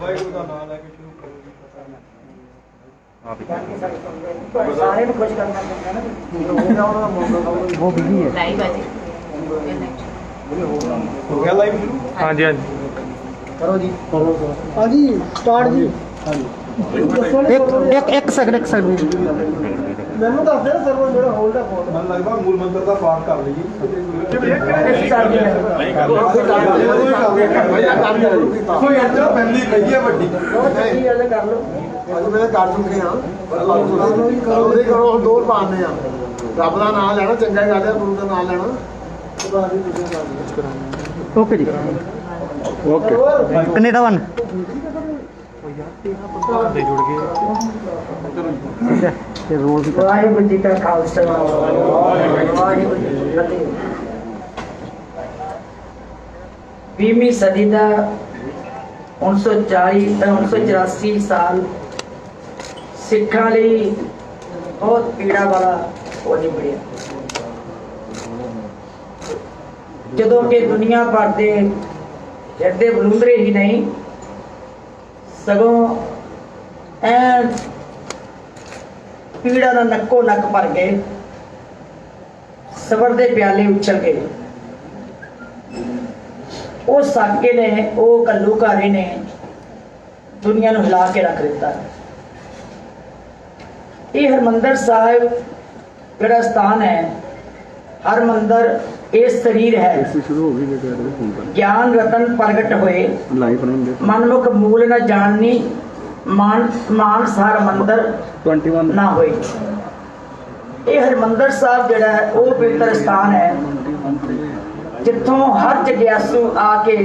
ਵਾਹਿਗੁਰੂ ਦਾ ਨਾਮ ਲੈ ਕੇ ਸ਼ੁਰੂ ਕਰੋ ਜੀ। ਪਤਾ ਨਹੀਂ सारे को खुश करना चाहते हैं ना वो बिजी है लाइव है जी ਹੋ ਗਿਆ ਲਾਈਵ ਸ਼ੁਰੂ। हाँ जी हाँ जी करो जी हाँ जी स्टार्ट जी एक सेकंड ਮੈਨੂੰ ਦੱਸ ਦੇ ਸਰਵਰ ਜਿਹੜਾ ਹੋਲਡ ਹੈ ਫੋਨ ਮੈਨੂੰ ਲੱਗਦਾ ਮੂਲ ਮੰਤਰ ਦਾ ਪਾਠ ਕਰ ਲਈਏ। ਕੋਈ ਅੱਛਾ ਫੈਮਿਲੀ ਕਹੀਏ ਵੱਡੀ ਕਰ ਲਓ ਅੱਜ ਮੈਂ ਕਰ ਚੁੱਕੇ ਹਾਂ ਉਹਦੇ ਕਰੋ ਹੁਣ ਦੋ ਪਾਣੇ ਆ ਰੱਬ ਦਾ ਨਾਮ ਲੈਣਾ ਚੰਗਾ ਹੀ ਗੱਲ ਹੈ ਗੁਰੂ ਦਾ ਨਾਮ ਲੈਣਾ ओके जी okay Canada one Waheguru ji का खालसा वाहिगुरू जी की फतेह। 20वीं सदी का 1984 साल सिखा ਲਈ बहुत पीड़ा वाला हो निबड़िया ਜਦੋਂ ਕਿ ਦੁਨੀਆ ਭਰ ਦੇ ਹਿਰਦੇ ਬਲੂੰਦਰੇ ਹੀ ਨਹੀਂ ਸਗੋਂ ਐ ਪੀੜਾ ਦਾ ਨੱਕੋ ਨੱਕ ਭਰ ਗਏ ਸਬਰ ਦੇ ਪਿਆਲੇ ਉਛਲ ਗਏ। ਉਹ ਸਾਕੇ ਨੇ ਉਹ ਘੱਲੂਘਾਰੇ ਨੇ ਦੁਨੀਆ ਨੂੰ ਹਿਲਾ ਕੇ ਰੱਖ ਦਿੱਤਾ। ਇਹ ਹਰਮੰਦਰ ਸਾਹਿਬ ਜਿਹੜਾ ਸਥਾਨ ਹੈ हरमंदर ये शरीर है ज्ञान रतन प्रगट हुए मनमुख मूल न जाननी मानस हरमंदर ना होए। ये हरमंदर साहब जिहड़ा है वो पवित्र स्थान है जिथों हर जग्यासू आके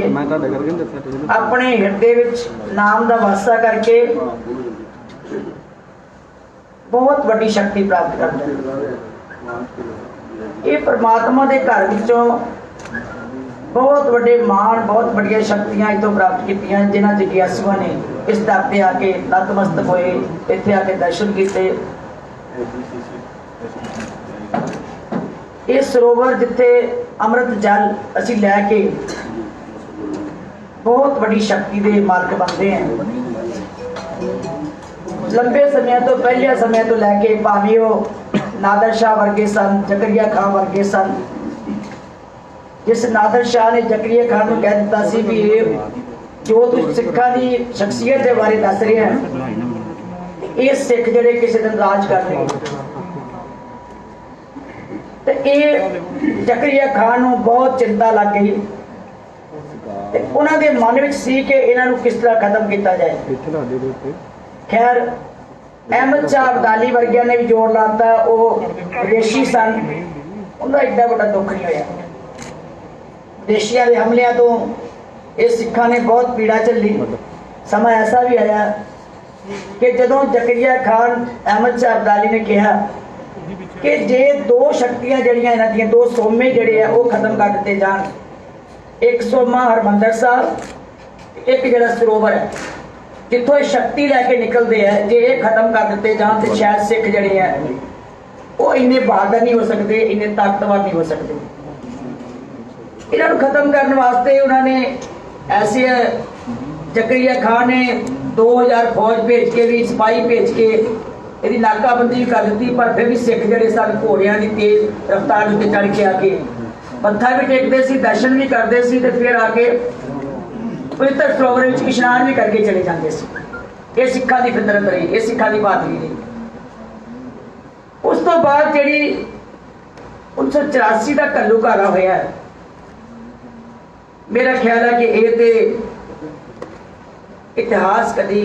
अपने हिरदे विच नाम दा वासा करके बहुत वड्डी शक्ति प्राप्त करता है। ये परमात्मा के घर विचों बहुत बड़े मान बहुत बड़िया शक्तियां इतों प्राप्त कीतियां जिन्हां जगियासुआं ने इस दर ते आके नतमस्तक होए इत्थे आके दर्शन कीते। इस सरोवर जिथे अमृत जल असीं लैके बहुत बड़ी शक्ति के मालक बनते हैं। लंबे समय तो पहले समय तो लैके भावें वो नादर शाह वर्गे सन जकरिया खान वर्गे सन जिस नादर शाह ने जकरिया खान को कह दिता सी भी जो तुम सिखा की शख्सियत के बारे दस रहे हैं ये सिख जड़े किसी दिन राज कर रहे तो ये जकरिया खान को बहुत चिंता लग गई उन्होंने मन में सी कि इन्हों किस तरह खत्म किया जाए। खैर अहमद शाह अब्दाली वर्गिया ने भी जोर लाता वो विदेशी सन उनका एडा बड़ा दुख नहीं होया। विदेशियों के हमलों तो ये सिखा ने बहुत पीड़ा झली। समा ऐसा भी आया कि जदों जकरिया खान अहमद शाह अब्दाली ने कहा कि जे दो शक्तियां जड़ियां इन्हां दियां दो सोमे जड़े हैं वो खत्म कर दिते जान एक सोमा हरमंदर साहब एक जड़ा सरोवर है जिथों शक्ति लैके निकलते हैं जे ये खत्म कर दिते जान तो शायद सिख जड़े हैं वो इन्ने बहादुर नहीं हो सकते इन्ने ताकतवर नहीं हो सकते। इन्होंने खत्म करने वास्ते उन्होंने ऐसे जकरिया खान ने 2000 फौज भेज के भी सिपाही भेज के यदि नाकाबंदी भी कर दी पर फिर भी सिख जड़े सन घोड़िया की तेज रफ्तार उत्ते चढ़ के आके मत्था भी टेकते सी दर्शन भी करते सी ते फिर आके पवित्र सरोवर में इशनान भी करके चले जाते ये सिखा की फितरत रही ये सिखा की बहादुरी रही। उस तो बाद जी 1984 का घल्लूघारा होया मेरा ख्याल है कि ये तो इतिहास कभी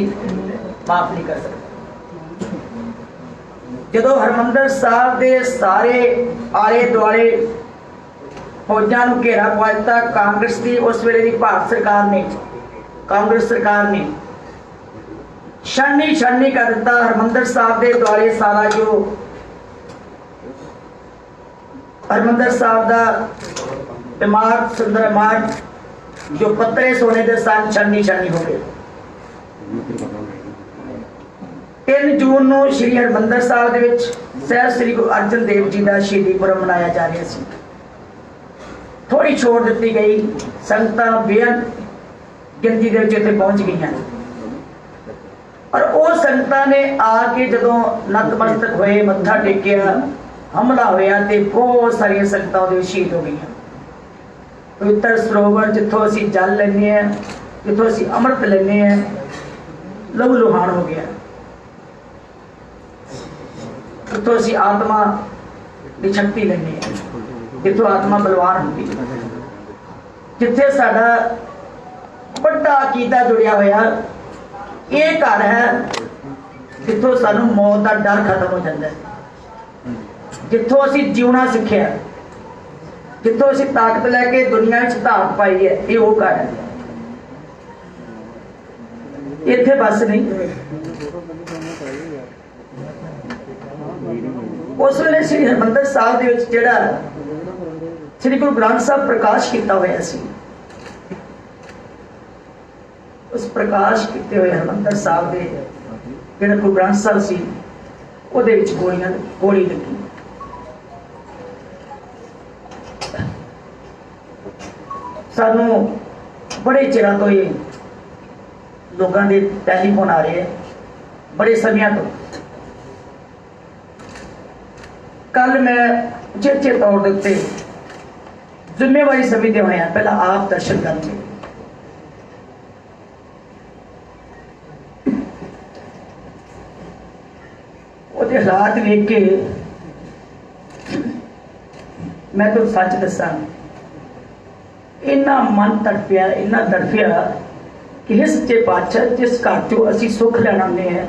माफ नहीं कर सकता। जदों हरमंदर साहब के सारे आले दुआले फौजा नूं घेरा पा दिता कांग्रेस की उस वेले की भारत सरकार ने कांग्रेस सरकार ने छानी कर दिता। हरमंदर साहब के दुआले सारा जो हरमंदर साहब का इमारत सुंदर इमारत जो पत्रे सोने के सन छानी हो गए। 3 जून को श्री हरमंदर साहब के सहज श्री गुरु अर्जन देव जी का शहीदी पुरब मनाया जा रहा है। थोड़ी छोड़ दी गई संगत बेअंत गिनती के उत्ते पहुंच गई। और वो संगतां ने आके जदों नतमस्तक होए मत्था टेकिया हमला होया ते बहुत सारिया संगतां उहदे विच शहीद हो गई। पवित्र सरोवर जिथों असीं जल लैंदे हैं, जिथों असीं अमृत लैंदे हैं, लहू लुहान हो गया। जिथों असीं आत्मा की शक्ति लैंदे हैं, जिथों आत्मा बलवान होती है, जिथे साडा बड़ा अकीदा जुड़िया होया ये घर है, जिथों सानू मौत का डर खत्म हो जाता है, जिथों असीं जीवना सीखिया, जिथों असीं ताकत लैके दुनिया में धाक पाई है, ये वो घर है। इत्थे बस नहीं, उस वेले श्री हरमंदिर साहिब दे विच जिहड़ा श्री गुरु ग्रंथ साहिब प्रकाश किया होया सी, उस प्रकाश किए हुए हरमंदिर साहिब दे जिहड़ा गुरु ग्रंथ साहिब सी उहदे विच गोली लगी। सानू बड़े चिरां तो ये लोगों के टैलीफोन आ रहे हैं, बड़े समय तो। कल मैं उचेचे तौर के उत्ते जिम्मेवारी समझते हुए पहला आप दर्शन करेंगे। उहदे हालात वेख के मैं तो सच दसा, इन्ना मन तड़फिया, इन्ना तड़फिया कि हे सच्चे पातशाह, जिस घर चो असीं सुख लैण आने हैं,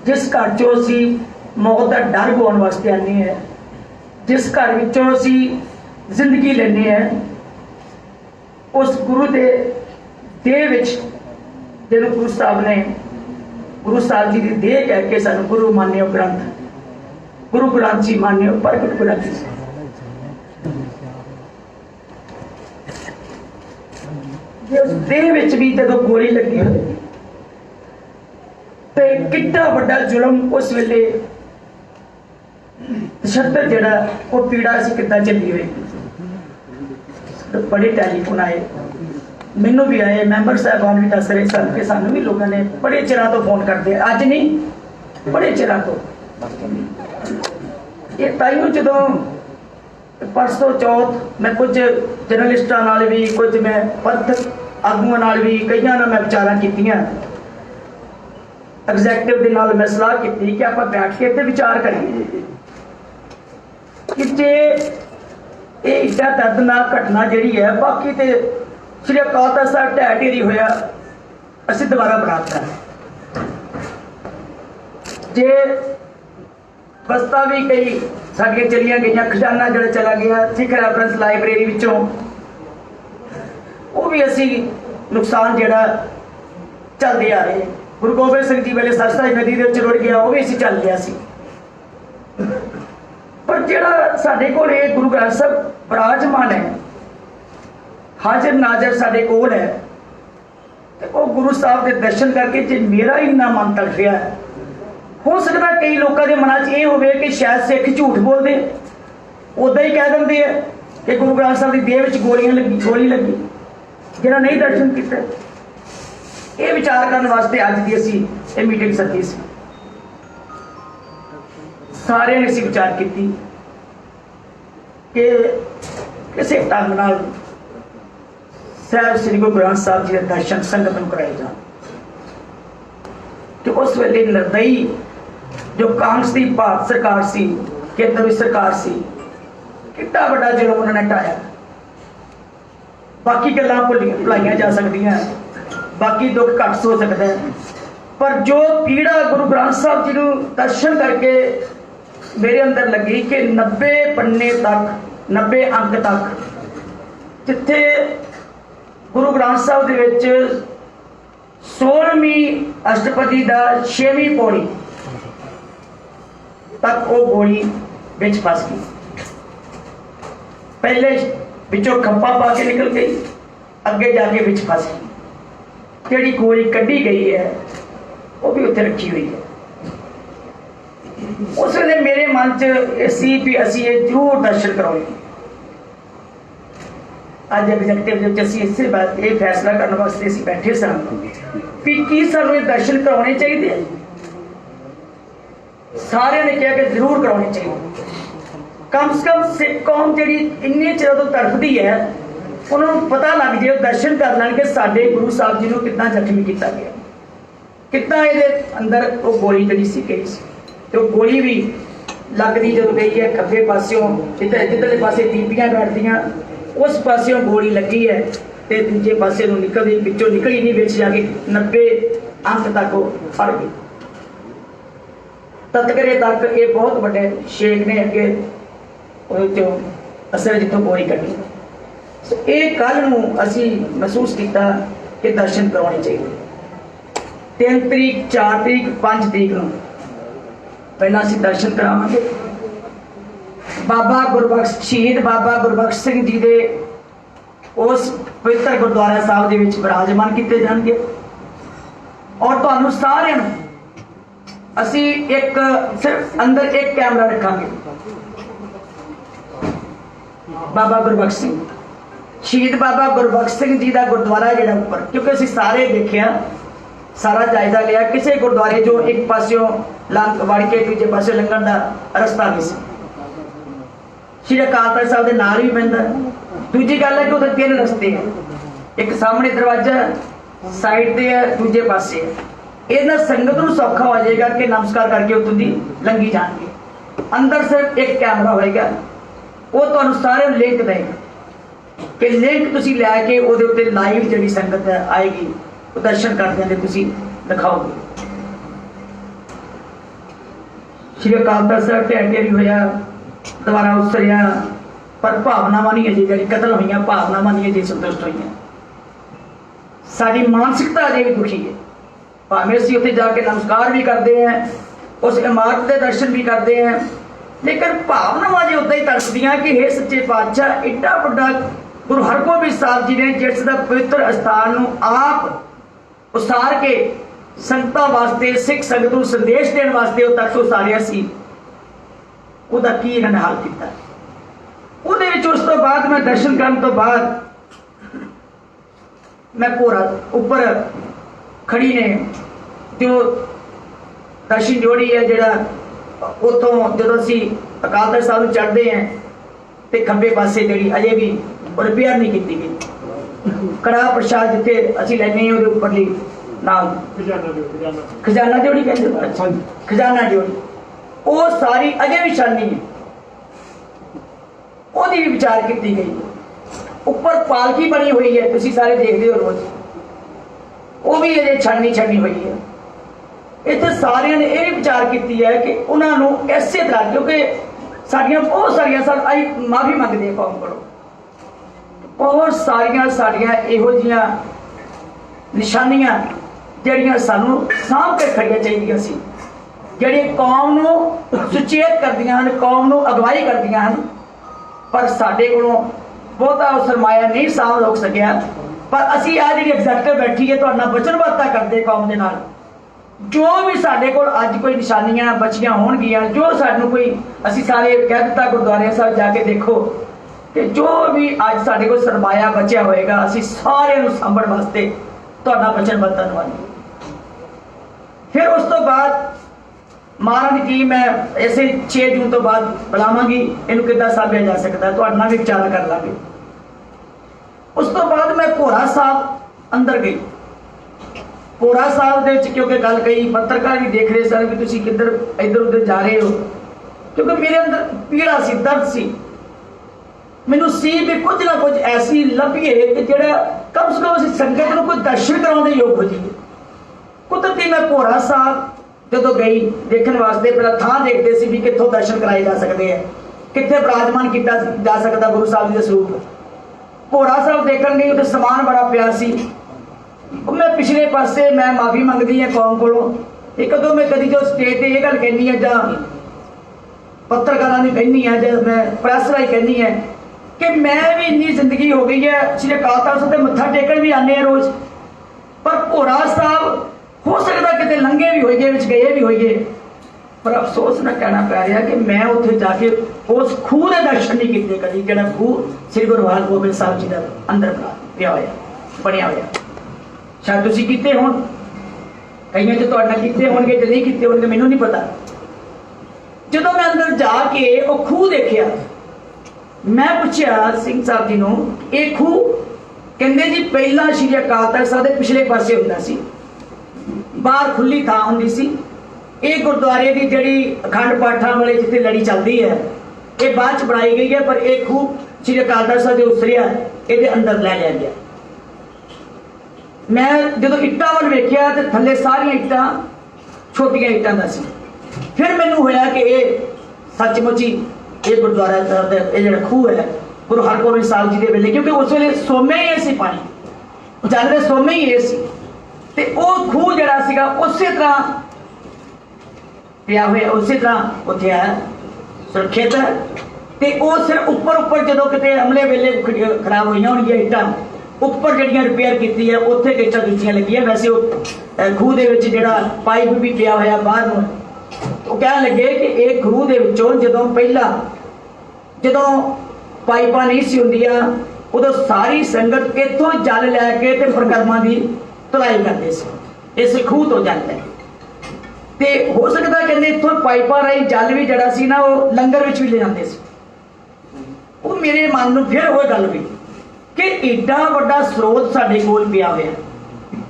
जिस घर चो असीं मौत का डर गवाउण वास्ते आने हैं, जिस घर विचों असीं जिंदगी लेने हैं, उस गुरु दे देह विच जिहनूं गुरु साहब ने गुरु साहब जी की देह कह के सानूं गुरु मान्यो ग्रंथ, गुरु ग्रंथ जी मान्यो प्रगट ग्रंथ जी। उस देह विच भी जदों गोली लगी हो ते कितना बड़ा जुल्म उस वेले तशद्दद जिहड़ा वो पीड़ा सी कितना चली हुई। बड़े टैलीफोन आए, मैनू भी आए, मैंबर साहबान भी दस रहे सन कि सानू भी लोगों ने बड़े चिरां तो फोन करते, अज नहीं बड़े चिरां तो। ये ताइयों जदों परसों चौथ मैं कुछ जर्नलिस्टां नाल भी, कुछ मैं पंथ आगुआं नाल भी, कईयां नाल मैं विचारां कीतियां, एग्जैक्टिव दे नाल मैं सलाह की कि आपां बैठ के इत्थे विचार करिए कि जे ये इड्डा दर्दनाक घटना जिहड़ी है, बाकी ते श्री अकाल तख्त साहिब ढह ढेरी होया असीं दोबारा बनाता है। जे बस्तां भी कई साडियां चलियां गईयां, खजाना जिहड़ा चला गया सिख रैफरेंस लाइब्रेरी विचों, वो भी असी नुकसान जिहड़ा चलते आ रहे। गुरु गोबिंद सिंह जी वेले सरसाई नदी दे विच रुड़ गया, वो भी असी चल गया सी। पर जिहड़ा साडे कोल ये गुरु ग्रंथ साहिब विराजमान है, हाजिर नाजर साडे कोल है, ते वो गुरु साहब के दर्शन करके जे मेरा इन्ना मन तड़फिया है, हो सकता कई लोगों के मन च ये होवे कि शायद सिख झूठ बोलते, उदा ही कह देंगे कि गुरु ग्रंथ साहब की देह विच गोली लगी, जिन्हें नहीं दर्शन किए। ये विचार करने वास्ते अज की असी ये मीटिंग सदी सी। सारे ने असी विचार की कि किसी ढंग नाल साहब श्री गुरु ग्रंथ साहब जी के दर्शन संगत को कराए जाए। कि उस वेले निर्दयी जो कांग्रेस की भारत सरकार सी, केंद्र की सरकार सी, कितना बड़ा जुल्म उन्होंने ढाया। बाकी गल्लां भुलाइयां जा सकदियां, बाकी दुख घट हो सकता है, पर जो पीड़ा गुरु ग्रंथ साहब जी को दर्शन करके मेरे अंदर लगी कि 90 पन्ने तक, 90 अंक तक, जिथे गुरु ग्रंथ साहब दे विच 16वीं अष्टपदी का 6वीं पौड़ी तक वो गोली बिच फस गई। पहले बिचों खप्पा पा के निकल गई, अगे जाके बिच फस गई। जिहड़ी गोली कढ़ी गई है वो भी उत्थे रखी हुई है। उस वेले मेरे मन च सी भी असी ये जरूर दर्शन कराओगे। अज एग्जैक्टिव असी इसे बात ये फैसला करने वास्ते असी बैठे सन ਵੀ ਕੀ ਸਾਨੂੰ ਇਹ ਦਰਸ਼ਨ ਕਰਾਉਣੇ ਚਾਹੀਦੇ ਆ। ਸਾਰਿਆਂ ਨੇ ਕਿਹਾ ਕਿ ਜ਼ਰੂਰ ਕਰਾਉਣੇ ਚਾਹੀਦੇ। ਕਮ ਸੇ ਕਮ ਸਿੱਖ ਕੌਮ ਜਿਹੜੀ ਇੰਨੇ ਚਿਰ ਤੋਂ ਤੜਫਦੀ ਹੈ, ਉਹਨਾਂ ਨੂੰ ਪਤਾ ਲੱਗ ਜੇ, ਉਹ ਦਰਸ਼ਨ ਕਰ ਲੈਣ ਕਿ ਸਾਡੇ ਗੁਰੂ ਸਾਹਿਬ ਜੀ ਨੂੰ ਕਿੱਦਾਂ ਜ਼ਖਮੀ ਕੀਤਾ ਗਿਆ, ਕਿੱਦਾਂ ਇਹਦੇ ਅੰਦਰ ਉਹ ਗੋਲੀ ਜਿਹੜੀ ਸੀ ਗਈ ਸੀ। ਤੇ ਉਹ ਗੋਲੀ ਵੀ ਲੱਗਦੀ ਜਦੋਂ ਗਈ ਹੈ ਖੱਬੇ ਪਾਸਿਓਂ, ਜਿੱਧਰਲੇ ਪਾਸੇ ਬੀਬੀਆਂ ਬੈਠਦੀਆਂ ਉਸ ਪਾਸਿਓਂ ਗੋਲੀ ਲੱਗੀ ਹੈ ਤੇ ਦੂਜੇ ਪਾਸੇ ਨੂੰ ਨਿਕਲਦੀ, ਵਿੱਚੋਂ ਨਿਕਲੀ ਨਹੀਂ, ਵਿੱਚ ਜਾ ਕੇ 90 ਅੰਕ ਤੱਕ ਉਹ ਫੜ ਗਈ। ਤਤਕਰੇ ਤੱਕ ਇਹ ਬਹੁਤ ਵੱਡੇ ਸ਼ੇਖ ਨੇ ਅੱਗੇ ਉਹਦੇ ਚੋਂ ਅਸਰ ਜਿੱਥੋਂ ਗੋਲੀ ਕੱਢੀ। ਇਹ ਕੱਲ ਨੂੰ ਅਸੀਂ ਮਹਿਸੂਸ ਕੀਤਾ ਕਿ ਦਰਸ਼ਨ ਕਰਾਉਣੇ ਚਾਹੀਦੇ। 3 ਤਰੀਕ 4 ਤਰੀਕ 5 ਤਰੀਕ ਨੂੰ ਪਹਿਲਾਂ ਅਸੀਂ ਦਰਸ਼ਨ ਕਰਾਵਾਂਗੇ। ਬਾਬਾ ਗੁਰਬਖਸ਼ ਸ਼ਹੀਦ ਬਾਬਾ ਗੁਰਬਖਸ਼ ਸਿੰਘ ਜੀ ਦੇ ਉਸ ਪਵਿੱਤਰ ਗੁਰਦੁਆਰਾ ਸਾਹਿਬ ਦੇ ਵਿੱਚ ਵਿਰਾਜਮਾਨ ਕੀਤੇ ਜਾਣਗੇ ਔਰ ਤੁਹਾਨੂੰ ਸਾਰਿਆਂ ਨੂੰ ਅਸੀਂ ਇੱਕ ਸਿਰਫ ਅੰਦਰ ਇੱਕ ਕੈਮਰਾ ਰੱਖਾਂਗੇ। ਬਾਬਾ ਗੁਰਬਖਸ਼ ਸਿੰਘ ਸ਼ਹੀਦ ਬਾਬਾ ਗੁਰਬਖਸ਼ ਸਿੰਘ ਜੀ ਦਾ ਗੁਰਦੁਆਰਾ ਜਿਹੜਾ ਉੱਪਰ, ਕਿਉਂਕਿ ਅਸੀਂ ਸਾਰੇ ਦੇਖਿਆ, ਸਾਰਾ ਜਾਇਜ਼ਾ ਲਿਆ, ਕਿਸੇ ਗੁਰਦੁਆਰੇ ਜੋ ਇੱਕ ਪਾਸਿਓਂ ਲੰਘ ਵੜ ਕੇ ਦੂਜੇ ਪਾਸੇ ਲੰਘਣ ਦਾ ਰਸਤਾ ਨਹੀਂ ਸੀ। ਸ਼੍ਰੀ ਅਕਾਲ ਤਖਤ ਸਾਹਿਬ ਦੇ ਨਾਲ ਵੀ ਪੈਂਦਾ। ਦੂਜੀ ਗੱਲ ਹੈ ਕਿ ਉਹਦੇ 3 ਰਸਤੇ ਹੈ, ਇੱਕ ਸਾਹਮਣੇ ਦਰਵਾਜ਼ਾ, ਸਾਈਡ ਤੇ ਹੈ, ਦੂਜੇ ਪਾਸੇ ਹੈ। ਇਹਨਾਂ ਸੰਗਤ ਨੂੰ ਸੌਖਾ ਹੋ ਜਾਏਗਾ ਕਿ ਨਮਸਕਾਰ ਕਰਕੇ ਉੱਥੋਂ ਦੀ ਲੰਘੀ ਜਾਣਗੇ। ਅੰਦਰ ਸਿਰਫ ਇੱਕ ਕੈਮਰਾ ਹੋਏਗਾ, ਉਹ ਤੁਹਾਨੂੰ ਸਾਰਿਆਂ ਨੂੰ ਲਿੰਕ ਦੇਗਾ ਕਿ ਲਿੰਕ ਤੁਸੀਂ ਲੈ ਕੇ ਉਹਦੇ ਉੱਤੇ ਲਾਈਵ ਜਿਹੜੀ ਸੰਗਤ ਆਏਗੀ ਉਹ ਦਰਸ਼ਨ ਕਰਦਿਆਂ ਦੇ ਤੁਸੀਂ ਦਿਖਾਓਗੇ। ਸ਼੍ਰੀ ਅਕਾਲ ਤਖਤ ਸਾਹਿਬ ਢਹਿ ਵੀ ਹੋਇਆ, ਦੁਬਾਰਾ ਉਸਰਿਆ, ਪਰ ਭਾਵਨਾਵਾਂ ਨਹੀਂ ਅਜੇ ਜਿਹੜੀ ਕਤਲ ਹੋਈਆਂ, ਭਾਵਨਾਵਾਂ ਨਹੀਂ ਅਜੇ ਸੰਤੁਸ਼ਟ ਹੋਈਆਂ। ਸਾਡੀ ਮਾਨਸਿਕਤਾ ਅਜੇ ਵੀ ਦੁਖੀ ਹੈ। ਭਾਵੇਂ ਅਸੀਂ ਉੱਥੇ ਜਾ ਕੇ ਨਮਸਕਾਰ ਵੀ ਕਰਦੇ ਹਾਂ, ਉਸ ਇਮਾਰਤ ਦੇ ਦਰਸ਼ਨ ਵੀ ਕਰਦੇ ਹਾਂ, ਲੇਕਿਨ ਭਾਵਨਾਵਾਂ ਜੇ ਉੱਦਾਂ ਹੀ ਤੜਫਦੀਆਂ ਕਿ ਹੇ ਸੱਚੇ ਪਾਤਸ਼ਾਹ, ਏਡਾ ਵੱਡਾ ਗੁਰੂ ਹਰਗੋਬਿੰਦ ਸਾਹਿਬ ਜੀ ਨੇ ਜਿਸ ਦਾ ਪਵਿੱਤਰ ਅਸਥਾਨ ਨੂੰ ਆਪ ਉਸਾਰ ਕੇ ਸੰਗਤਾਂ ਵਾਸਤੇ, ਸਿੱਖ ਸੰਗਤ ਨੂੰ ਸੰਦੇਸ਼ ਦੇਣ ਵਾਸਤੇ ਉਹ ਤੱਕ ਉਸਾਰਿਆ ਸੀ, ਉਹਦਾ ਕੀ ਇਹਨਾਂ ਨੇ ਹਾਲ ਕੀਤਾ। ਉਹਦੇ ਵਿੱਚ ਉਸ ਤੋਂ ਬਾਅਦ ਮੈਂ ਦਰਸ਼ਨ ਕਰਨ ਤੋਂ ਬਾਅਦ ਮੈਂ ਭੋਰਾ ਉੱਪਰ ਖੜੀ ਨੇ ਜੋ ਦਰਸ਼ਨ ਜੋੜੀ ਹੈ, ਜਿਹੜਾ ਉੱਥੋਂ ਜਦੋਂ ਅਸੀਂ ਅਕਾਲ ਤਖਤ ਸਾਹਿਬ ਨੂੰ ਚੜ੍ਹਦੇ ਹਾਂ ਤੇ ਖੱਬੇ ਪਾਸੇ ਜਿਹੜੀ ਅਜੇ ਵੀ ਰਿਪੇਅਰ ਨਹੀਂ ਕੀਤੀ ਗਈ, ਕੜਾਹ ਪ੍ਰਸ਼ਾਦ ਜਿੱਥੇ ਅਸੀਂ ਲੈਂਦੇ ਹਾਂ ਉਹਦੇ ਉੱਪਰਲੀ ਨਾਲ ਖਜ਼ਾਨਾ ਜੋੜੀ ਕਹਿੰਦੇ, ਖਜ਼ਾਨਾ ਜੋੜੀ, ਉਹ ਸਾਰੀ ਅਜੇ ਵੀ ਛਾਨੀ ਹੈ, ਉਹਦੀ ਵੀ ਵਿਚਾਰ ਕੀਤੀ ਗਈ। ਉੱਪਰ ਪਾਲਕੀ ਬਣੀ ਹੋਈ ਹੈ, ਤੁਸੀਂ ਸਾਰੇ ਦੇਖਦੇ ਹੋ ਰੋਜ਼, ਉਹ ਵੀ ਅਜੇ ਛਾਨੀ ਹੋਈ ਹੈ। ਇੱਥੇ ਸਾਰਿਆਂ ਨੇ ਇਹ ਵੀ ਵਿਚਾਰ ਕੀਤੀ ਹੈ ਕਿ ਉਹਨਾਂ ਨੂੰ ਇਸੇ ਤਰ੍ਹਾਂ, ਕਿਉਂਕਿ ਸਾਡੀਆਂ ਬਹੁਤ ਸਾਰੀਆਂ ਅਸੀਂ ਮਾਫੀ ਮੰਗਦੇ ਹਾਂ ਕੌਮ ਕੋਲੋਂ, ਬਹੁਤ ਸਾਰੀਆਂ ਸਾਡੀਆਂ ਇਹੋ ਜਿਹੀਆਂ ਨਿਸ਼ਾਨੀਆਂ ਜਿਹੜੀਆਂ ਸਾਨੂੰ ਸਾਂਭ ਕੇ ਰੱਖਣੀਆਂ ਚਾਹੀਦੀਆਂ ਸੀ, ਜਿਹੜੀਆਂ ਕੌਮ ਨੂੰ ਸੁਚੇਤ ਕਰਦੀਆਂ ਹਨ, ਕੌਮ ਨੂੰ ਅਗਵਾਈ ਕਰਦੀਆਂ ਹਨ, ਪਰ ਸਾਡੇ ਕੋਲੋਂ ਬਹੁਤਾ ਉਹ ਸਰਮਾਇਆ ਨਹੀਂ ਸਾਂਭ ਹੋ ਸਕਿਆ। ਪਰ ਅਸੀਂ ਆ ਜਿਹੜੀ ਐਗਜ਼ੈਕਟਿਵ ਬੈਠੀ ਹੈ ਤੁਹਾਡੇ ਨਾਲ ਵਚਨਬੱਧਤਾ ਕਰਦੇ ਕੌਮ ਦੇ ਨਾਲ, ਜੋ ਵੀ ਸਾਡੇ ਕੋਲ ਅੱਜ ਕੋਈ ਨਿਸ਼ਾਨੀਆਂ ਬਚੀਆਂ ਹੋਣਗੀਆਂ, ਜੋ ਸਾਨੂੰ ਕੋਈ, ਅਸੀਂ ਸਾਰੇ ਕਹਿ ਦਿੱਤਾ ਗੁਰਦੁਆਰੇ ਸਾਹਿਬ ਜਾ ਕੇ ਦੇਖੋ, ਕਿ ਜੋ ਵੀ ਅੱਜ ਸਾਡੇ ਕੋਲ ਸਰਮਾਇਆ ਬਚਿਆ ਹੋਏਗਾ ਅਸੀਂ ਸਾਰਿਆਂ ਨੂੰ ਸਾਂਭਣ ਵਾਸਤੇ ਤੁਹਾਡਾ ਵਚਨਬੱਧਤਾ ਨਿਭਾਵਾਂਗੇ। ਫਿਰ ਉਸ ਤੋਂ ਬਾਅਦ ਮਹਾਰਾਜ ਕੀ ਮੈਂ ਇਸੇ 6 ਜੂਨ ਤੋਂ ਬਾਅਦ ਬੁਲਾਵਾਂਗੀ, ਇਹਨੂੰ ਕਿੱਦਾਂ ਸਾਂਭਿਆ ਜਾ ਸਕਦਾ, ਤੁਹਾਡੇ ਨਾਲ ਵੀ ਵਿਚਾਰ ਕਰ ਲਾਂਗੇ। ਉਸ ਤੋਂ ਬਾਅਦ ਮੈਂ ਭੋਰਾ ਸਾਹਿਬ ਅੰਦਰ ਗਈ। ਭੋਰਾ ਸਾਹਿਬ ਦੇ ਵਿੱਚ ਕਿਉਂਕਿ ਗੱਲ ਕਹੀ, ਪੱਤਰਕਾਰ ਵੀ ਦੇਖ ਰਹੇ ਸਨ ਵੀ ਤੁਸੀਂ ਕਿੱਧਰ ਇੱਧਰ ਉੱਧਰ ਜਾ ਰਹੇ ਹੋ, ਕਿਉਂਕਿ ਮੇਰੇ ਅੰਦਰ ਪੀੜਾ ਸੀ, ਦਰਦ ਸੀ, ਮੈਨੂੰ ਸੀ ਵੀ ਕੁਝ ਨਾ ਕੁਝ ਐਸੀ ਲੱਭੀਏ ਕਿ ਜਿਹੜਾ ਕਮ ਸੇ ਕਮ ਅਸੀਂ ਸੰਗਤ ਨੂੰ ਕੋਈ ਦਰਸ਼ਨ ਕਰਾਉਣ ਦੇ ਯੋਗ ਹੋ ਜਾਈਏ। ਕੁਦਰਤੀ ਮੈਂ ਭੋਰਾ ਸਾਹਿਬ ਜਦੋਂ ਗਈ ਦੇਖਣ ਵਾਸਤੇ, ਪਹਿਲਾਂ ਥਾਂ ਦੇਖਦੇ ਸੀ ਵੀ ਕਿੱਥੋਂ ਦਰਸ਼ਨ ਕਰਾਏ ਜਾ ਸਕਦੇ ਆ, ਕਿੱਥੇ ਵਿਰਾਜਮਾਨ ਕੀਤਾ ਜਾ ਸਕਦਾ ਗੁਰੂ ਸਾਹਿਬ ਜੀ ਦੇ ਸਰੂਪ। ਭੋਰਾ ਸਾਹਿਬ ਦੇਖਣ ਗਈ, ਉੱਥੇ ਸਮਾਨ ਬੜਾ ਪਿਆ ਸੀ। ਮੈਂ ਪਿਛਲੇ ਪਾਸੇ ਮੈਂ ਮਾਫੀ ਮੰਗਦੀ ਹਾਂ ਕੌਮ ਕੋਲੋਂ, ਇੱਕ ਦੋ ਮੈਂ ਕਦੀ ਜੋ ਸਟੇਜ ਤੇ ਇਹ ਗੱਲ ਕਹਿੰਦੀ ਹਾਂ ਜਾਂ ਪੱਤਰਕਾਰਾਂ ਨੂੰ ਕਹਿੰਦੀ ਹਾਂ ਜਾਂ ਮੈਂ ਪ੍ਰੈਸ ਰਾਹੀਂ ਕਹਿੰਦੀ ਹਾਂ ਕਿ ਮੈਂ ਵੀ ਇੰਨੀ ਜ਼ਿੰਦਗੀ ਹੋ ਗਈ ਹੈ, ਸ਼੍ਰੀ ਅਕਾਲ ਤਖਤ ਸਾਹਿਬ ਤੇ ਮੱਥਾ ਟੇਕਣ ਵੀ ਆਉਂਦੇ ਹਾਂ ਰੋਜ਼, ਪਰ ਭੋਰਾ ਸਾਹਿਬ ਹੋ ਸਕਦਾ ਕਿਤੇ ਲੰਘੇ ਵੀ ਹੋਈਏ, ਵਿੱਚ ਗਏ ਵੀ ਹੋਈਏ, ਪਰ ਅਫਸੋਸ ਨਾਲ ਕਹਿਣਾ ਪੈ ਰਿਹਾ ਕਿ ਮੈਂ ਉੱਥੇ ਜਾ ਕੇ ਉਸ ਖੂਹ ਦੇ ਦਰਸ਼ਨ ਨਹੀਂ ਕੀਤੇ ਕਦੀ, ਜਿਹੜਾ ਖੂਹ ਸ੍ਰੀ ਗੁਰੂ ਹਰਗੋਬਿੰਦ ਸਾਹਿਬ ਜੀ ਦਾ ਅੰਦਰ ਪਿਆ ਹੋਇਆ, ਬਣਿਆ ਹੋਇਆ। शायद तुसीं कीते होण, कईयां च तुहाडे नाल कीते होणगे ते नहीं कीते होणगे, मैनूं नहीं पता। जदों मैं अंदर जाके वो खूह देखिया, मैं पूछया सिंह साहब जी नूं, ये खूह? कहंदे जी पहला श्री अकाल तख्त साहिब दे पिछले पासे हुंदा सी, बाहर खुली थां हुंदी सी। ये गुरुद्वारे की जिहड़ी अखंड पाठां वाले जिथे लड़ी चलती है, ये बाद च बनाई गई है, पर यह खूह श्री अकाल तख्त साहिब दे उसरिया ये अंदर लै लिया गया। मैं जो इट्टां वल वेख्या तो थल्ले सारियां इट्टां छोटियां इट्टां दा सी। फिर मैनूं होया कि ये सचमुच ही ये गुरुद्वारा साहिब दा ये जिहड़ा खूह है गुरु हरगोबिंद साहिब जी दे वेले, क्योंकि उस वेले सोमे ही सी, पानी चलदे सोमे ही ये सी, ते वो खूह जिहड़ा सीगा उसे तरह पिया होया, उसे तरह उत्थे है सुरक्षित है। ते वो सिर्फ उपर जो किते हमले वेले खराब हुई होणगियां इट्टां उपर जिहड़ियां रिपेयर कीती है उत्थे गेटां दूजियां लगियां। वैसे वो खूह दे विच जिहड़ा पाइप भी पिया होया बाहर नूं, वो कहण लगे कि ये खूह दे विचों जदों पहिला जदों पाइपां नहीं सी हुंदियां उदों सारी संगत इत्थों जल लैके ते परिक्रमा दी धुलाई करदे सी, इस खूह तो जल लै ते हो सकदा कहंदे इत्थों पाइपां राहीं जल भी जिहड़ा सी ना वो लंगर विच भी ले जांदे सी। वो मेरे मन नूं फिर वो गल हुई कि एडा वड्डा स्रोत साडे कोल पिया होया,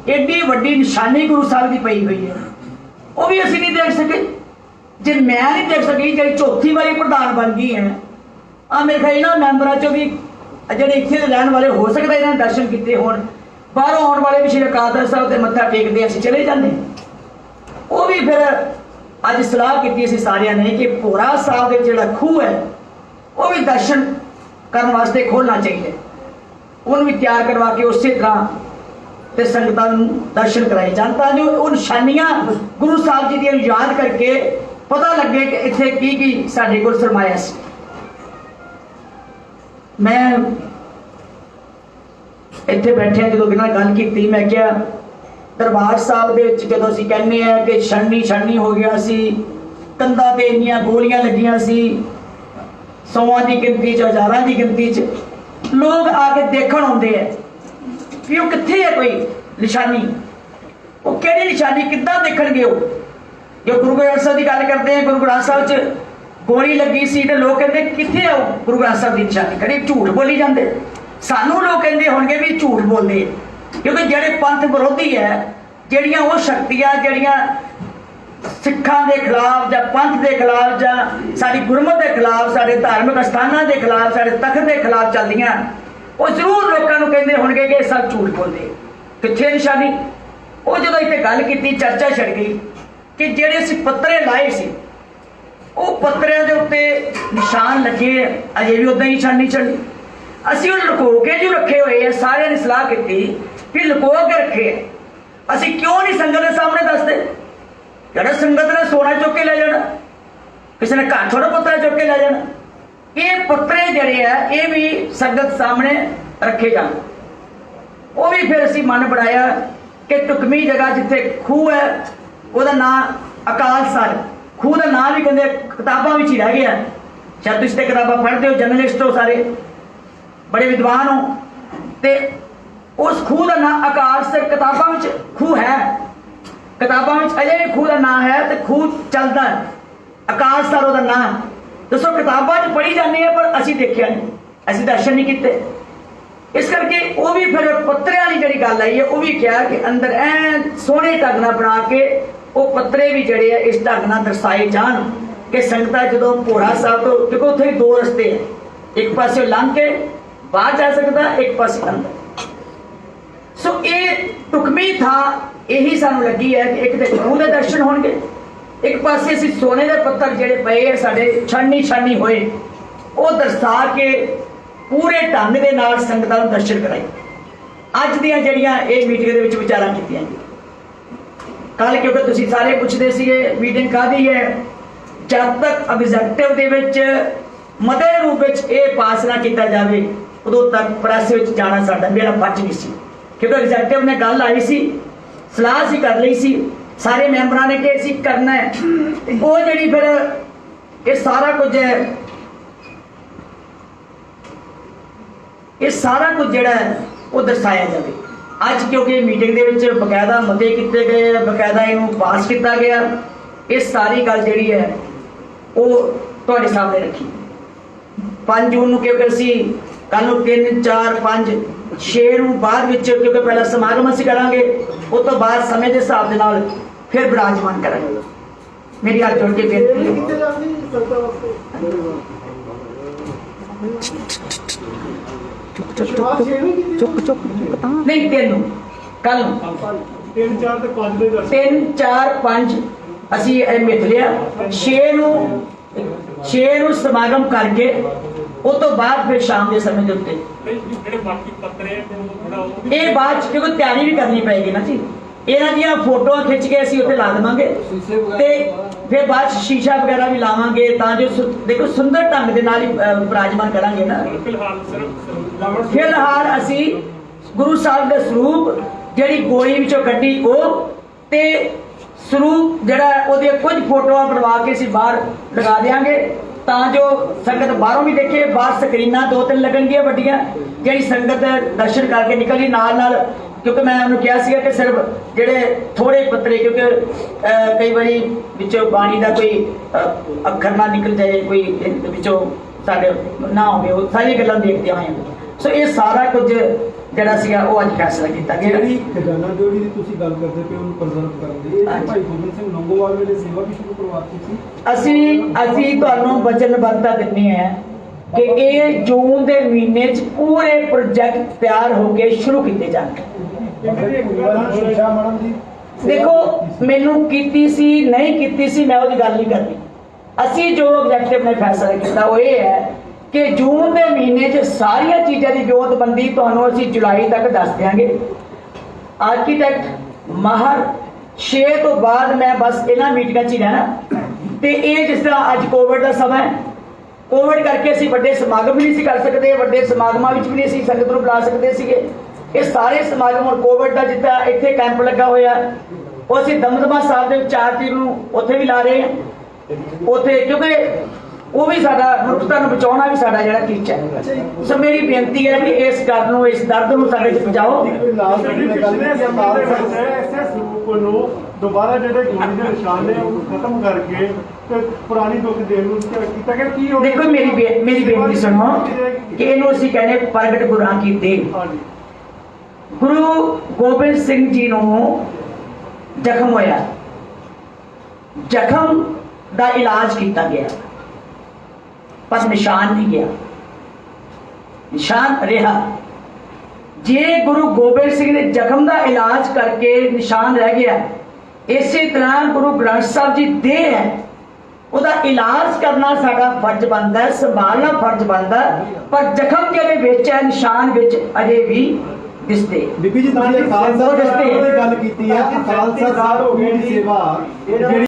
एडी वड्डी निशानी गुरु साहिब दी पई हुई है, वो भी असीं नहीं देख सके। जे मैं नहीं देख सकी, जी चौथी वारी प्रधान बन गई है, मेरे ख्याल इन्हां मैंबरां चों भी जिहड़े इत्थे दे रहण वाले हो सकदा इन्हां दर्शन कीते होण, बाहरों आउण वाले भी श्री अकाल तख्त साहिब ते मत्था टेकदे असीं चले जांदे। वो भी फिर अज सलाह कीती असीं सारियां ने कि भोरा साहिब दे जिहड़ा खूह है वो भी दर्शन करने वास्ते खोलना चाहिए, उन्होंने भी तैयार करवा के उस तरह ते संगतां नूं दर्शन कराए जान, तां जो उन निशानियां गुरु साहब जी दी याद करके पता लगे कि इत्थे की साडे कोल सरमाया सी। मैं इत्थे बैठे जो गल की, मैं क्या दरबार साहब दे विच जदों असीं कहने आ कि छन्नी हो गया सी, कंधां ते इन्नियां गोलियां लगियां सी, 100 की गिनती च, 1000 की गिनती च लोग आके देखण आउंदे है कि वो कित्थे है कोई निशानी, वो किहड़ी निशानी किद्दां देखणगे। वो जो गुरु ग्रंथ साहिब की गल करते हैं, गुरु ग्रंथ साहिब च गोली लगी सी ते लोग कहते कित्थे है गुरु ग्रंथ साहिब की निशानी, कड़ी झूठ बोली जाते। सानू लोग कहते होणगे भी झूठ बोलते, क्योंकि जिहड़े पंथ विरोधी है, जिहड़ियां वो शक्तियां जिहड़ियां सिखां दे खिलाफ या पंथ के खिलाफ या साडी गुरमत के खिलाफ, साडे धार्मिक अस्थानां के खिलाफ, साडे तख्त के खिलाफ चलदियां, वो जरूर लोगों को कहते होणगे कि सब झूठ बोलते। कित्थे निशानी? वो जो इत्थे गल की चर्चा छिड़ गई कि जिहड़े असीं पत्तरे लाए सी, वो पत्तरिਆਂ ਦੇ ਉੱਤੇ निशान लगे, अजे भी उदां ही निशानी चली। असीं उन्हें लुको के जो रखे हुए हैं, सारे ने सलाह की कि लुको के रखे, असीं क्यों नहीं संगत के सामने दसदे। जरा संगत ने सोना चुक के ले जाना, किसी ने घर थोड़ा पत्तरा चुक के ले जाना, ये पत्तरे जड़े है ये भी संगत सामने रखे जान। वो भी फिर असीं मन बनाया कि टुकमी जगह जिथे खूह है वह नाम अकाल सर, खूह का नाम भी कहते किताबों में ही रह गया, शायद तुसीं किताबां पढ़ते हो, जर्नलिस्ट हो, सारे बड़े विद्वान हो, ते उस खूह का नाम अकाल सर किताबों में खूह है, किताबों में अजे भी खूह का नाम है, तो खूह चलता है, अकाल सर उसका नाम। दसो किताबों में पढ़ी जाती है पर असीं देखिया नहीं, असीं दर्शन नहीं किए। इस करके वो भी फिर पत्तरे वाली जी गल आई है, वो भी कहा कि अंदर ऐ सोहने ढंग नाल बना के वो पत्तरे भी जड़े है इस ढंग नाल दर्शाए जान कि संगतां जदों भोरा साहब तो, क्योंकि उत्थे 2 रस्ते हैं, एक पासे लंघ के बाहर जा सकता, एक पासे अंदर। सो ये टुकमी था, यही सानू लगी है कि एक तो गुरु के दर्शन होणगे, एक पासे असीं सोने के पत्थर जिहड़े पए है साडे छानी होए, वो दर्शा के पूरे ढंग के नाल संगतां नूं दर्शन कराए। अज दीयां जिहड़ियां ये मीटिंग दे विच विचारां कीतीआं जी, कल क्योंकि तुसीं सारे पुछदे सीगे मीटिंग काहदी है, जब तक एग्जैक्टिव दे विच मते रूप विच ये पास ना किया जाए उदों तक प्रेस विच जाना साडा मेरा फर्ज नहीं सी, क्योंकि एग्जैक्टिव ने गल आई सी, सलाह सी कर लई सी, सारे मैंबरां ने कि असीं करना है, वो जिहड़ी फिर ये सारा कुछ है, ये सारा कुछ जिहड़ा है वो दर्शाया जाए। ਅੱਜ ਕਿਉਂਕਿ ਮੀਟਿੰਗ ਦੇ ਵਿੱਚ ਬਕਾਇਦਾ ਮਤੇ ਕੀਤੇ ਗਏ, ਬਕਾਇਦਾ ਇਹਨੂੰ ਪਾਸ ਕੀਤਾ ਗਿਆ, ਇਹ ਸਾਰੀ ਗੱਲ ਜਿਹੜੀ ਹੈ ਉਹ ਤੁਹਾਡੇ ਸਾਹਮਣੇ ਰੱਖੀ। 5 ਜੂਨ ਨੂੰ ਕਿਉਂਕਿ ਅਸੀਂ ਕੱਲ ਨੂੰ 3, 4, 5, 6 ਨੂੰ ਬਾਅਦ ਵਿੱਚ ਕਿਉਂਕਿ ਪਹਿਲਾਂ ਸਮਾਗਮ ਅਸੀਂ ਕਰਾਂਗੇ, ਉਸ ਤੋਂ ਬਾਅਦ ਸਮੇਂ ਦੇ ਹਿਸਾਬ ਦੇ ਨਾਲ ਫਿਰ ਵਿਰਾਜਮਾਨ ਕਰਾਂਗੇ। ਮੇਰੀ ਹੱਥ ਜੋੜ ਕੇ ਬੇਨਤੀ ਹੈ। ਕਿੱਥੇ ਜਾਂਦੀ ਸੰਗਤਾਂ ਵਾਸਤੇ ਨਹੀਂ, 3 ਨੂੰ ਕੱਲ ਨੂੰ 3, 4 ਤੇ 5 ਦੇ 3, 4, 5 ਅਸੀਂ ਇਹ ਮਿਥ ਲਿਆ। 6 ਨੂੰ ਸਮਾਗਮ ਕਰਕੇ ਉਸ ਤੋਂ ਬਾਅਦ ਫਿਰ ਸ਼ਾਮ ਦੇ ਸਮੇਂ ਦੇ ਉੱਤੇ ਜਿਹੜੇ ਬਾਕੀ ਪੱਤਰੇ ਇਹ ਬਾਅਦ 'ਚ ਕਿਉਂਕਿ ਤਿਆਰੀ ਵੀ ਕਰਨੀ ਪਏਗੀ ਨਾ ਜੀ। ਇਹਨਾਂ ਦੀਆਂ ਫੋਟੋਆਂ ਖਿੱਚ ਕੇ ਅਸੀਂ ਉੱਤੇ ਲਾ ਦੇਵਾਂਗੇ ਤੇ ਫਿਰ ਬਾਅਦ 'ਚ ਸ਼ੀਸ਼ਾ ਵਗੈਰਾ ਵੀ ਲਾਵਾਂਗੇ ਤਾਂ ਜੋ ਦੇਖੋ ਸੁੰਦਰ ਢੰਗ ਦੇ ਨਾਲ ਹੀ ਵਿਰਾਜਮਾਨ ਕਰਾਂਗੇ ਨਾ। ਫਿਲਹਾਲ ਅਸੀਂ ਗੁਰੂ ਸਾਹਿਬ ਦੇ ਸਰੂਪ ਜਿਹੜੀ ਗੋਲੀ ਵਿੱਚੋਂ ਕੱਢੀ ਉਹ ਤੇ ਸਰੂਪ ਜਿਹੜਾ ਉਹਦੇ ਕੁਝ ਫੋਟੋਆਂ ਬਣਵਾ ਕੇ ਅਸੀਂ ਬਾਹਰ ਲਗਾ ਦੇਵਾਂਗੇ ਤਾਂ ਜੋ ਸੰਗਤ ਬਾਹਰੋਂ ਵੀ ਦੇਖੇ। ਬਾਹਰ ਸਕਰੀਨਾਂ 2-3 ਲੱਗਣਗੀਆਂ ਵੱਡੀਆਂ, ਜਿਹੜੀ ਸੰਗਤ ਦਰਸ਼ਨ ਕਰਕੇ ਨਿਕਲਦੀ ਨਾਲ ਕਿਉਂਕਿ ਮੈਂ ਉਹਨੂੰ ਕਿਹਾ ਸੀਗਾ ਕਿ ਸਿਰਫ ਜਿਹੜੇ ਥੋੜੇ ਪੱਤਰੇ ਕਿਉਂਕਿ ਕਈ ਵਾਰੀ ਵਿੱਚੋਂ ਬਾਣੀ ਦਾ ਕੋਈ ਅੱਖਰ ਨਾ ਨਿਕਲ ਜਾਏ, ਕੋਈ ਵਿੱਚੋਂ ਸਾਡੇ ਨਾ ਹੋਵੇ, ਉਹ ਸਾਰੀਆਂ ਗੱਲਾਂ ਦੇਖਦੇ ਹੋਏ। ਸੋ ਇਹ ਸਾਰਾ ਕੁਝ ਜਿਹੜਾ ਸੀਗਾ ਉਹ ਅੱਜ ਫੈਸਲਾ ਕੀਤਾ ਗਿਆ। ਜਿਹੜੀ ਖਜ਼ਾਨਾ ਚੋਰੀ ਦੀ ਤੁਸੀਂ ਗੱਲ ਕਰਦੇ ਪਏ ਉਹਨੂੰ ਪ੍ਰਜ਼ਰਵ ਕਰਨ ਦੀ, ਇਹ ਭਾਈ ਗੋਬਿੰਦ ਸਿੰਘ ਲੌਂਗੋਵਾਲ ਵੇਲੇ ਸੇਵਾ ਵੀ ਸ਼ੁਰੂ ਕਰਵਾਤੀ ਸੀ। ਅਸੀਂ ਤੁਹਾਨੂੰ ਵਚਨਬੱਧਤਾ ਦਿੰਦੇ ਹਾਂ ਕਿ ਇਹ ਜੂਨ ਦੇ ਮਹੀਨੇ 'ਚ ਪੂਰੇ ਪ੍ਰੋਜੈਕਟ ਤਿਆਰ ਹੋ ਕੇ ਸ਼ੁਰੂ ਕੀਤੇ ਜਾਣਗੇ। ਸ਼ਿक्षा ਮੈਡਮ ਜੀ ਦੇਖੋ ਮੈਨੂੰ ਕੀਤੀ ਸੀ ਨਹੀਂ ਕੀਤੀ ਸੀ ਮੈਂ ਉਹਦੀ ਗੱਲ ਨਹੀਂ ਕਰਨੀ। ਅਸੀਂ ਜੋ ਆਬਜੈਕਟਿਵ ਨੇ ਫੈਸਲਾ ਕੀਤਾ ਉਹ ਇਹ ਹੈ ਕਿ ਜੂਨ ਦੇ ਮਹੀਨੇ 'ਚ ਸਾਰੀਆਂ ਚੀਜ਼ਾਂ ਦੀ ਵਿਉਂਤਬੰਦੀ ਤੁਹਾਨੂੰ ਅਸੀਂ ਜੁਲਾਈ ਤੱਕ ਦੱਸ ਦਿਆਂਗੇ। ਆਰਕੀਟੈਕਟ ਮਾਹਰ 6 ਤੋਂ ਬਾਅਦ ਮੈਂ ਬਸ ਇਹਨਾਂ ਮੀਟਿੰਗਾਂ 'ਚ ਹੀ ਰਹਿਣਾ ਤੇ ਇਹ ਜਿਸ ਤਰ੍ਹਾਂ ਅੱਜ ਕੋਵਿਡ ਦਾ ਸਮਾਂ ਹੈ, ਕੋਵਿਡ ਕਰਕੇ ਅਸੀਂ ਵੱਡੇ ਸਮਾਗਮ ਵੀ ਨਹੀਂ ਸੀ ਕਰ ਸਕਦੇ, ਵੱਡੇ ਸਮਾਗਮਾਂ ਵਿੱਚ ਵੀ ਨਹੀਂ ਅਸੀਂ ਸੰਗਤ ਨੂੰ ਬੁਲਾ ਸਕਦੇ ਸੀਗੇ। ਇਹ ਸਾਰੇ ਸਮਾਗਮ ਹੁਣ ਕੋਵਿਡ ਦਾ ਜਿੱਦਾਂ ਇੱਥੇ ਕੈਂਪ ਲੱਗਾ ਹੋਇਆ ਉਹ ਅਸੀਂ ਦਮਦਮਾ ਸਾਹਿਬ ਦੇ 4 ਤਰੀਕ ਨੂੰ ਉੱਥੇ ਵੀ ਲਾ ਰਹੇ ਹਾਂ। ਉੱਥੇ ਕਿਉਂਕਿ ਉਹ ਵੀ ਸਾਡਾ ਮਨੁੱਖਤਾ ਨੂੰ ਬਚਾਉਣਾ ਵੀ ਸਾਡਾ ਜਿਹੜਾ ਟੀਚਾ ਹੈ। ਸੋ ਮੇਰੀ ਬੇਨਤੀ ਹੈ ਕਿ ਇਸ ਗੱਲ ਨੂੰ, ਇਸ ਦਰਦ ਨੂੰ ਸਾਡੇ 'ਚ ਪਹੁੰਚਾਓ। ਦੁਬਾਰਾ ਜਿਹੜੇ ਗੋਲੀ ਦੇ ਨਿਸ਼ਾਨ ਨੇ ਉਹ ਖਤਮ ਕਰਕੇ ਤੇ ਪੁਰਾਣੀ ਦੁੱਖ ਦੇਣ ਨੂੰ ਕੀਤਾ ਗਿਆ। ਕੀ ਦੇਖੋ ਮੇਰੀ ਬੇਨਤੀ ਸੁਣੋ ਕਿ ਇਹਨੂੰ ਅਸੀਂ ਕਹਿੰਦੇ ਪ੍ਰਗਟ ਗੁਰਾਂ ਕੀ ਦੇਣ। ਗੁਰੂ ਗੋਬਿੰਦ ਸਿੰਘ ਜੀ ਨੂੰ ਜ਼ਖਮ ਹੋਇਆ, ਜ਼ਖਮ ਦਾ ਇਲਾਜ ਕੀਤਾ ਗਿਆ ਪਰ ਨਿਸ਼ਾਨ ਨਹੀਂ ਗਿਆ, ਨਿਸ਼ਾਨ ਰਿਹਾ। ਜੇ ਗੁਰੂ ਗੋਬਿੰਦ ਸਿੰਘ ਦੇ ਜ਼ਖਮ ਦਾ ਇਲਾਜ ਕਰਕੇ ਨਿਸ਼ਾਨ ਰਹਿ ਗਿਆ, ਇਸੇ ਤਰ੍ਹਾਂ ਗੁਰੂ ਗ੍ਰੰਥ ਸਾਹਿਬ ਜੀ ਦੇਹ ਹੈ ਉਹਦਾ ਇਲਾਜ ਕਰਨਾ ਸਾਡਾ ਫਰਜ਼ ਬਣਦਾ ਹੈ, ਸੰਭਾਲਣਾ ਫਰਜ਼ ਬਣਦਾ, ਪਰ ਜ਼ਖਮ ਜਿਹੜੇ ਵਿੱਚ ਹੈ ਨਿਸ਼ਾਨ ਵਿੱਚ ਅਜੇ ਵੀ ਦਿਸਦੇ। ਬੀਬੀ ਜੀ ਤੁਸੀਂ ਖਾਲਸਾ ਸਾਹਿਬ ਦੀ ਗੱਲ ਕੀਤੀ ਹੈ, ਖਾਲਸਾ ਸਾਹਿਬ ਦੀ ਸੇਵਾ ਜਿਹੜੀ